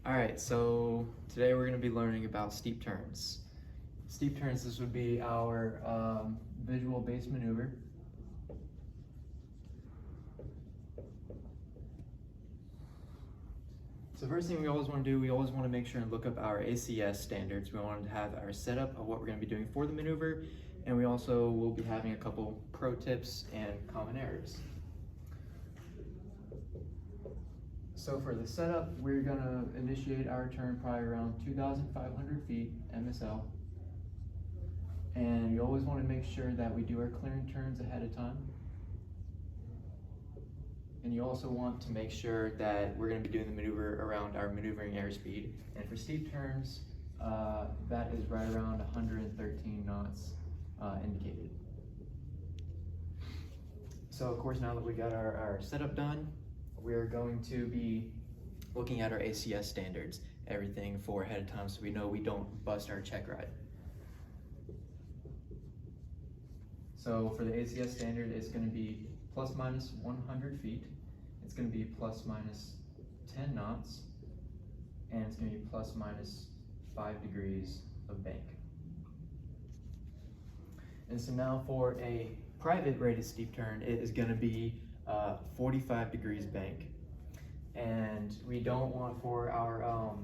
All right, so today we're going to be learning about steep turns. Steep turns, this would be our visual base maneuver. So first thing we always want to do, we always want to make sure and look up our ACS standards. We want to have our setup of what we're going to be doing for the maneuver, and we also will be having a couple pro tips and common errors. So for the setup, we're going to initiate our turn probably around 2,500 feet MSL. And you always want to make sure that we do our clearing turns ahead of time. And you also want to make sure that we're going to be doing the maneuver around our maneuvering airspeed. And for steep turns, that is right around 113 knots indicated. So of course, now that we got our setup done, we're going to be looking at our ACS standards, everything for ahead of time so we know we don't bust our check ride. So for the ACS standard, it's going to be plus minus 100 feet. It's going to be plus minus 10 knots, and it's going to be plus minus 5 degrees of bank. And so now for a private rated steep turn, it is going to be 45 degrees bank. And we don't want for our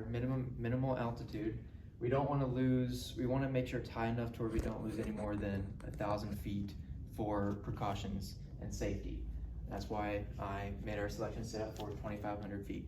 minimal altitude, we don't want to lose, we want to make sure it's high enough to where we don't lose any more than 1,000 feet for precautions and safety. That's why I made our selection set up for 2,500 feet.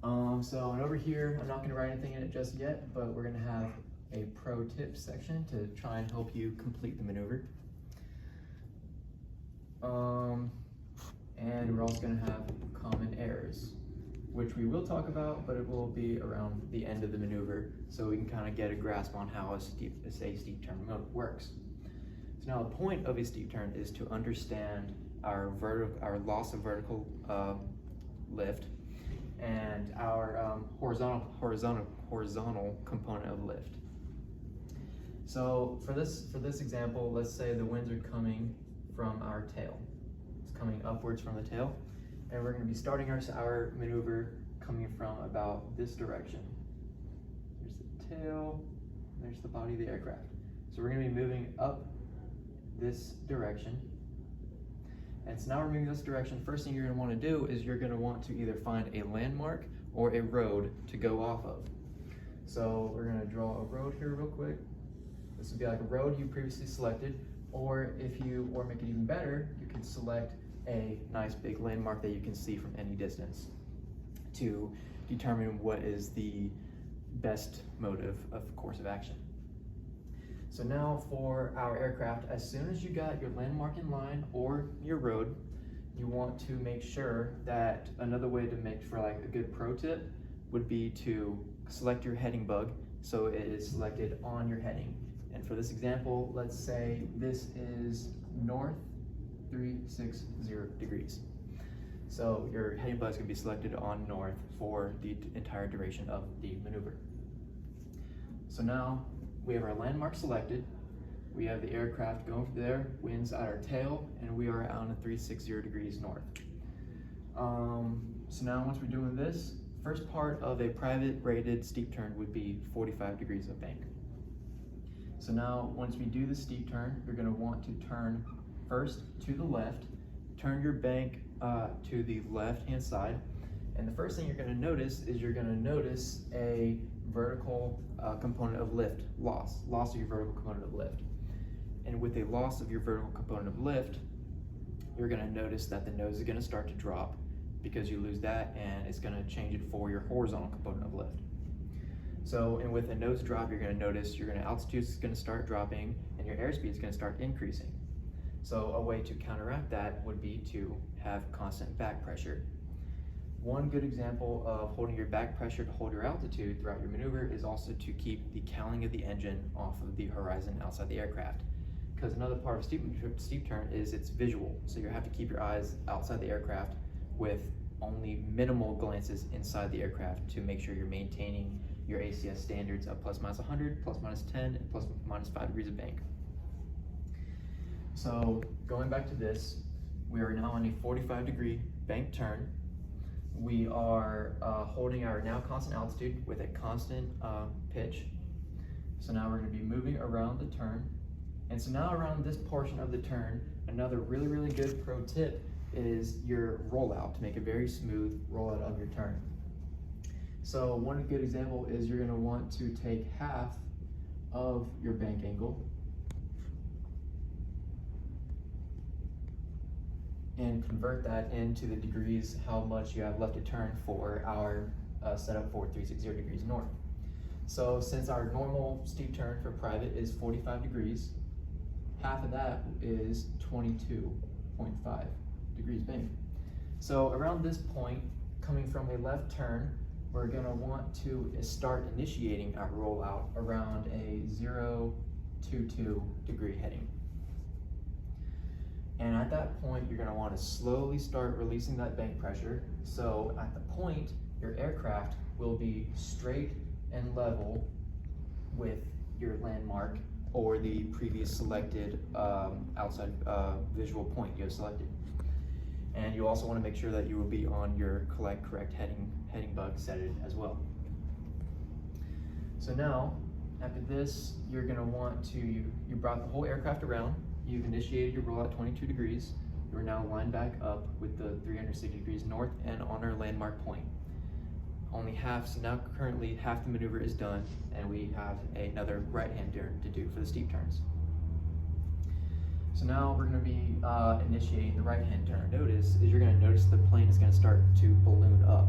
And over here, I'm not going to write anything in it just yet, but we're going to have a pro tip section to try and help you complete the maneuver. And we're also going to have common errors, which we will talk about, but it will be around the end of the maneuver, so we can kind of get a grasp on how a steep turn works. So now the point of a steep turn is to understand our loss of vertical lift and our horizontal component of lift. So for this example, let's say the winds are coming from our tail. It's coming upwards from the tail, and we're going to be starting our maneuver coming from about this direction. There's the tail, there's the body of the aircraft. So we're going to be moving up this direction. And so now we're moving this direction. First thing you're going to want to do is you're going to want to either find a landmark or a road to go off of. So we're going to draw a road here real quick. This would be like a road you previously selected, or make it even better, you can select a nice big landmark that you can see from any distance to determine what is the best motive of course of action. So now for our aircraft, as soon as you got your landmark in line or your road, you want to make sure that another way to make for like a good pro tip would be to select your heading bug so it is selected on your heading. And for this example, let's say this is north 360 degrees. So your heading bug is going to be selected on north for the entire duration of the maneuver. So now we have our landmark selected. We have the aircraft going from there, winds at our tail, and we are on a 360 degrees north. So now once we're doing this, first part of a private rated steep turn would be 45 degrees of bank. So now once we do the steep turn, you're going to want to turn first to the left, turn your bank to the left hand side, and the first thing you're going to notice is you're going to notice a vertical component of lift, loss of your vertical component of lift. And with a loss of your vertical component of lift, you're going to notice that the nose is going to start to drop because you lose that, and it's going to change it for your horizontal component of lift. So, and with a nose drop, you're going to notice your altitude is going to start dropping and your airspeed is going to start increasing. So a way to counteract that would be to have constant back pressure. One good example of holding your back pressure to hold your altitude throughout your maneuver is also to keep the cowling of the engine off of the horizon outside the aircraft. Because another part of steep turn is it's visual. So you have to keep your eyes outside the aircraft with only minimal glances inside the aircraft to make sure you're maintaining your ACS standards of plus minus 100, plus minus 10, and plus minus 5 degrees of bank. So going back to this, we are now on a 45-degree bank turn. We are holding our now constant altitude with a constant pitch. So now we're going to be moving around the turn. And so now around this portion of the turn, another really good pro tip is your rollout, to make a very smooth rollout of your turn. So one good example is you're going to want to take half of your bank angle and convert that into the degrees, how much you have left to turn for our setup for 360 degrees north. So since our normal steep turn for private is 45 degrees, half of that is 22.5 degrees bank. So around this point, coming from a left turn, we're going to want to start initiating our rollout around a 0 to 2 degree heading. And at that point, you're going to want to slowly start releasing that bank pressure. So at the point, your aircraft will be straight and level with your landmark or the previous selected outside visual point you have selected. And you also want to make sure that you will be on your correct heading bug set it as well. So now, after this, you're going to want to, you brought the whole aircraft around, you've initiated your rollout 22 degrees, you're now lined back up with the 360 degrees north and on our landmark point. Only half, so now currently half the maneuver is done, and we have another right-hand turn to do for the steep turns. So now we're going to be initiating the right-hand turn. You're going to notice the plane is going to start to balloon up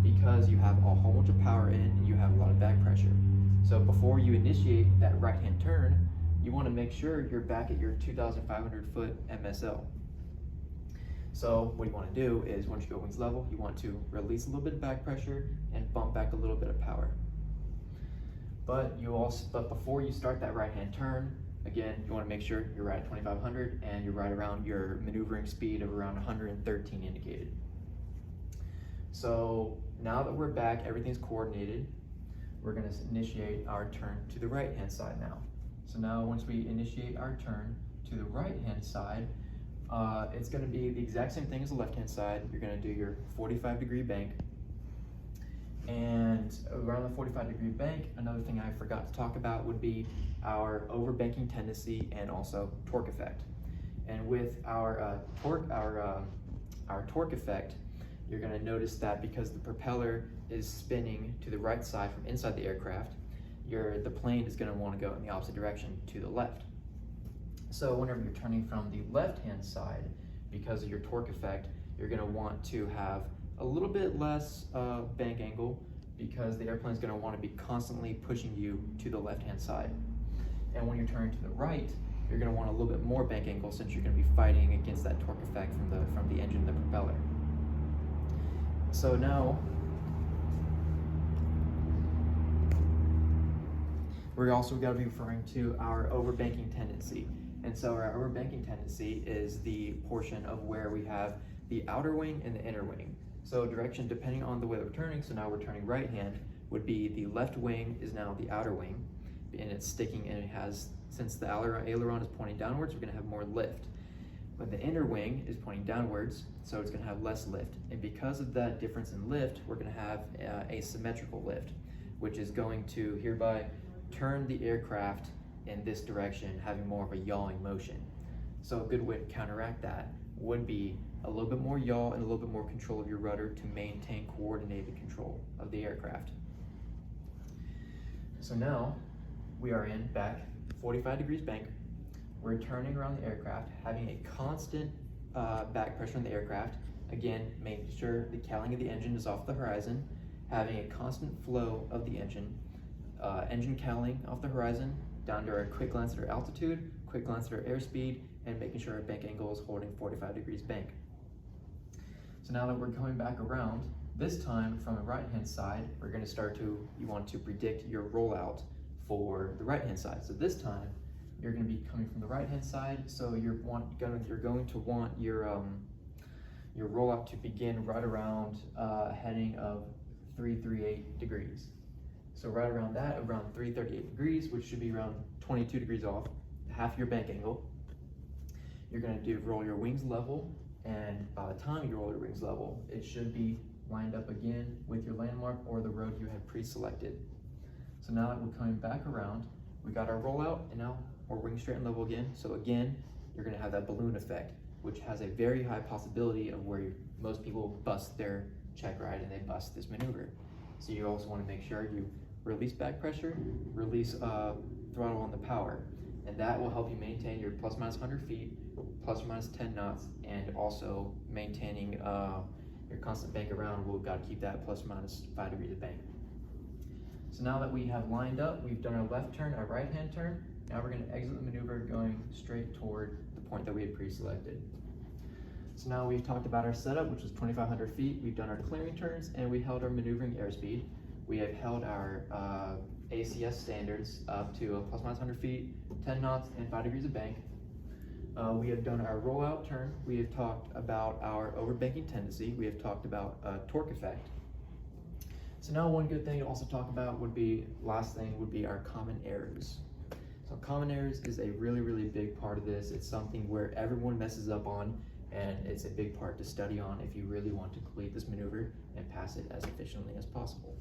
because you have a whole bunch of power in and you have a lot of back pressure. So before you initiate that right-hand turn, you want to make sure you're back at your 2,500 foot MSL. So what you want to do is once you go wings level, you want to release a little bit of back pressure and bump back a little bit of power. But before you start that right-hand turn, again, you want to make sure you're right at 2,500 and you're right around your maneuvering speed of around 113 indicated. So now that we're back, everything's coordinated, we're going to initiate our turn to the right-hand side now. So now once we initiate our turn to the right-hand side, it's going to be the exact same thing as the left-hand side. You're going to do your 45 degree bank. And around the 45 degree bank, another thing I forgot to talk about would be our overbanking tendency and also torque effect. And with our torque effect, you're going to notice that because the propeller is spinning to the right side from inside the aircraft, the plane is going to want to go in the opposite direction to the left. So whenever you're turning from the left-hand side, because of your torque effect, you're going to want to have a little bit less bank angle because the airplane is going to want to be constantly pushing you to the left-hand side. And when you're turning to the right, you're going to want a little bit more bank angle since you're going to be fighting against that torque effect from the engine and the propeller. So now, we're also going to be referring to our overbanking tendency. And so our overbanking tendency is the portion of where we have the outer wing and the inner wing. So direction depending on the way we're turning, so now we're turning right hand, would be the left wing is now the outer wing, and it's sticking, and it has, since the aileron is pointing downwards, we're going to have more lift. But the inner wing is pointing downwards, so it's going to have less lift. And because of that difference in lift, we're going to have asymmetrical lift, which is going to hereby turn the aircraft in this direction, having more of a yawing motion. So a good way to counteract that would be a little bit more yaw and a little bit more control of your rudder to maintain coordinated control of the aircraft. So now we are in back 45 degrees bank. We're turning around the aircraft, having a constant back pressure on the aircraft. Again, making sure the cowling of the engine is off the horizon, having a constant flow of the engine, engine cowling off the horizon, down to our quick glance at our altitude, quick glance at our airspeed, and making sure our bank angle is holding 45 degrees bank. So now that we're coming back around, this time from the right-hand side, we're going to start to, you want to predict your rollout for the right-hand side. So this time, you're going to be coming from the right-hand side, so you're going to want your rollout to begin right around heading of 338 degrees. So right around that, around 338 degrees, which should be around 22 degrees off, half your bank angle. You're going to roll your wings level, and by the time you roll your wings level, it should be lined up again with your landmark or the road you had pre-selected. So now that we're coming back around, we got our rollout, and now we're wing straight and level again. So again, you're gonna have that balloon effect, which has a very high possibility of where most people bust their check ride and they bust this maneuver. So you also wanna make sure you release back pressure, release throttle on the power, and that will help you maintain your plus minus 100 feet, plus or minus 10 knots, and also maintaining your constant bank around. We've got to keep that plus or minus 5 degrees of bank. So now that we have lined up, we've done our left turn, our right hand turn. Now we're going to exit the maneuver going straight toward the point that we had pre-selected. So now we've talked about our setup, which was 2,500 feet. We've done our clearing turns and we held our maneuvering airspeed. We have held our ACS standards up to a plus minus 100 feet, 10 knots, and 5 degrees of bank. We have done our rollout turn. We have talked about our overbanking tendency. We have talked about torque effect. So now one good thing to also talk about would be, last thing would be our common errors. So common errors is a really, really big part of this. It's something where everyone messes up on, and it's a big part to study on if you really want to complete this maneuver and pass it as efficiently as possible.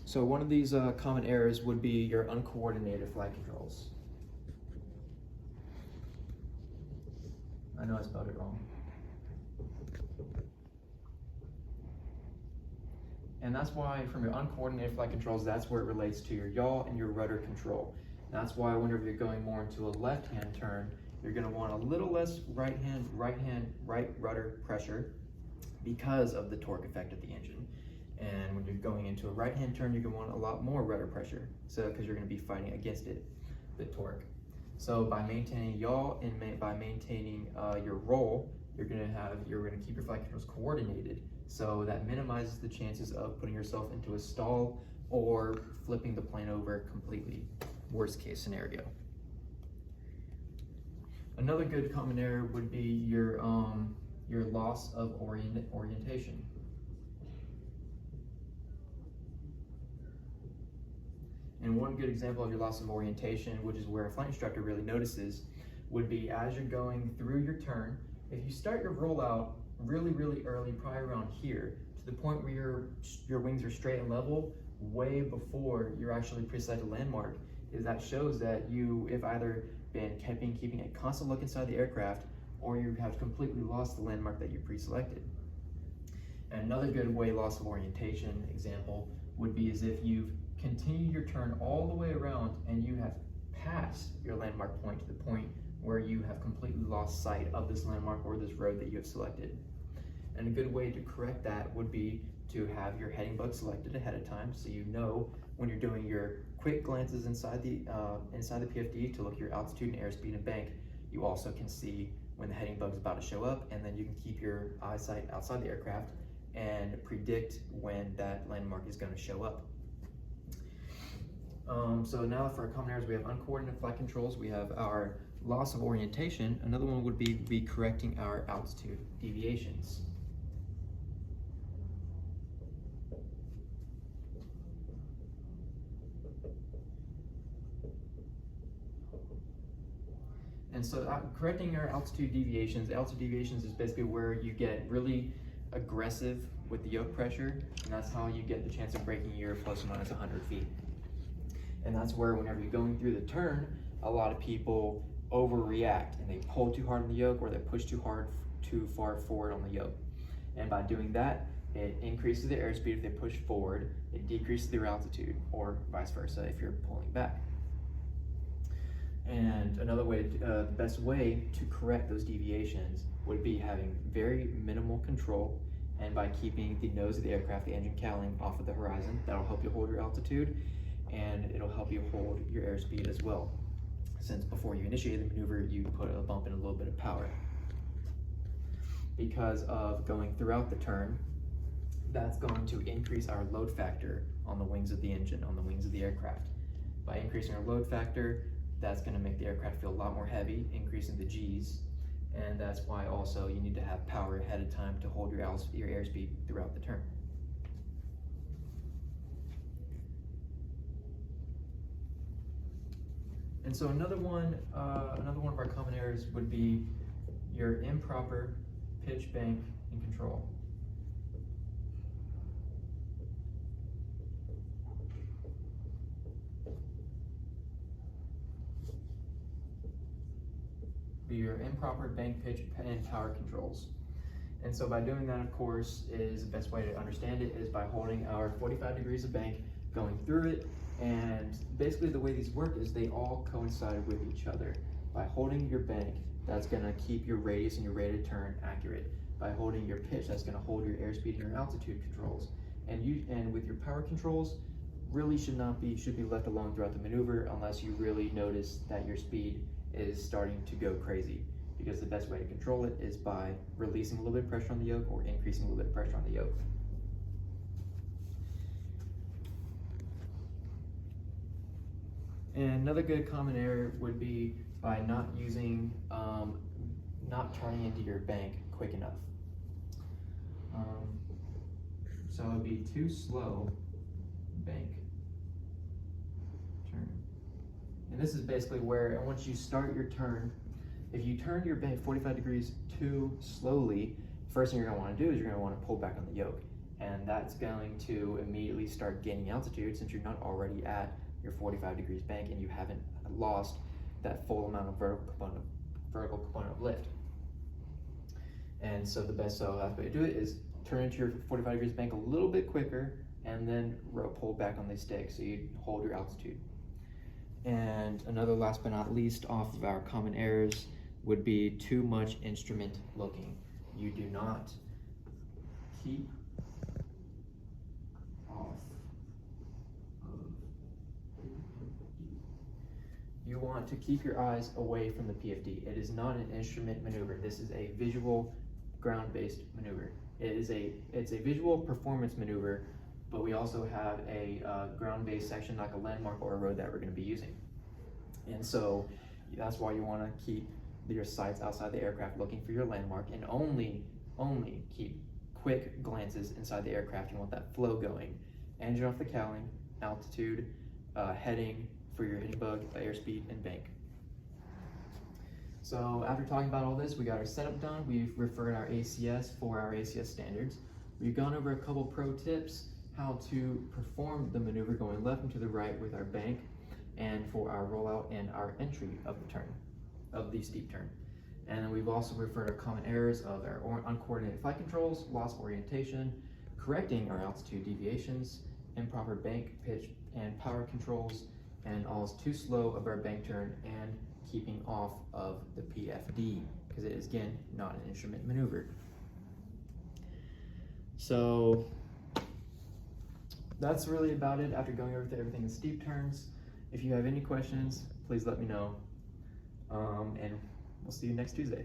So one of these common errors would be your uncoordinated flight controls. I know I spelled it wrong. And that's why from your uncoordinated flight controls, that's where it relates to your yaw and your rudder control. And that's why whenever you're going more into a left-hand turn, you're gonna want a little less right rudder pressure because of the torque effect of the engine. And when you're going into a right-hand turn, you're gonna want a lot more rudder pressure, so because you're gonna be fighting against it, the torque. So by maintaining yaw and by maintaining your roll, you're gonna keep your flight controls coordinated. So that minimizes the chances of putting yourself into a stall or flipping the plane over completely, worst case scenario. Another good common error would be your loss of orientation. And one good example of your loss of orientation, which is where a flight instructor really notices, would be as you're going through your turn. If you start your rollout really, really early, probably around here, to the point where your wings are straight and level, way before you're actually pre-selected landmark, that shows that you have either been keeping a constant look inside the aircraft, or you have completely lost the landmark that you pre-selected. And another good way loss of orientation example would be as if you've continued your turn all the way around and you have passed your landmark point to the point where you have completely lost sight of this landmark or this road that you have selected. And a good way to correct that would be to have your heading bug selected ahead of time, so you know when you're doing your quick glances inside the PFD to look your altitude and airspeed and bank, you also can see when the heading bug is about to show up, and then you can keep your eyesight outside the aircraft and predict when that landmark is going to show up. So now for our common errors, we have uncoordinated flight controls, we have our loss of orientation. Another one would be correcting our altitude deviations. And so correcting our altitude deviations is basically where you get really aggressive with the yoke pressure, and that's how you get the chance of breaking your plus or minus 100 feet. And that's where whenever you're going through the turn, a lot of people overreact and they pull too hard on the yoke, or they push too far forward on the yoke. And by doing that, it increases the airspeed if they push forward, it decreases their altitude, or vice versa if you're pulling back. And another way, the best way to correct those deviations would be having very minimal control, and by keeping the nose of the aircraft, the engine cowling, off of the horizon. That'll help you hold your altitude, and it'll help you hold your airspeed as well, since before you initiate the maneuver, you put a bump in a little bit of power. Because of going throughout the turn, that's going to increase our load factor on the wings of the engine, on the wings of the aircraft. By increasing our load factor, that's going to make the aircraft feel a lot more heavy, increasing the G's, and that's why also you need to have power ahead of time to hold your airspeed throughout the turn. And so another one of our common errors would be your improper pitch, bank, and control. Be your improper bank, pitch, and power controls. And so by doing that, of course, is the best way to understand it is by holding our 45 degrees of bank, going through it, and basically the way these work is they all coincide with each other. By holding your bank, that's gonna keep your radius and your rate of turn accurate. By holding your pitch, that's gonna hold your airspeed and your altitude controls. And with your power controls, really should be left alone throughout the maneuver unless you really notice that your speed is starting to go crazy. Because the best way to control it is by releasing a little bit of pressure on the yoke or increasing a little bit of pressure on the yoke. And another good common error would be by not turning into your bank quick enough. So it would be too slow bank turn. And this is basically where once you start your turn, if you turn your bank 45 degrees too slowly, first thing you're gonna wanna do is you're gonna wanna pull back on the yoke. And that's going to immediately start gaining altitude since you're not already at your 45 degrees bank and you haven't lost that full amount of vertical component of lift. And so the best way to do it is turn into your 45 degrees bank a little bit quicker and then pull back on the stick so you hold your altitude. And another last but not least off of our common errors would be too much instrument looking. You do not keep off of you want to keep your eyes away from the PFD. It is not an instrument maneuver. This is a visual ground-based maneuver. It's a visual performance maneuver, but we also have a ground-based section like a landmark or a road that we're going to be using. And so that's why you want to keep your sights outside the aircraft looking for your landmark and only keep quick glances inside the aircraft. You want that flow going. Engine off the cowling, altitude, heading for your hitting bug, airspeed, and bank. So after talking about all this, we got our setup done. We've referred our ACS for our ACS standards. We've gone over a couple pro tips, how to perform the maneuver going left and to the right with our bank, and for our rollout and our entry of the turn, of the steep turn. And we've also referred our common errors of our uncoordinated flight controls, lost orientation, correcting our altitude deviations, improper bank, pitch, and power controls, and all is too slow of our bank turn, and keeping off of the PFD, because it is, again, not an instrument maneuver. So that's really about it after going over everything in steep turns. If you have any questions, please let me know, and we'll see you next Tuesday.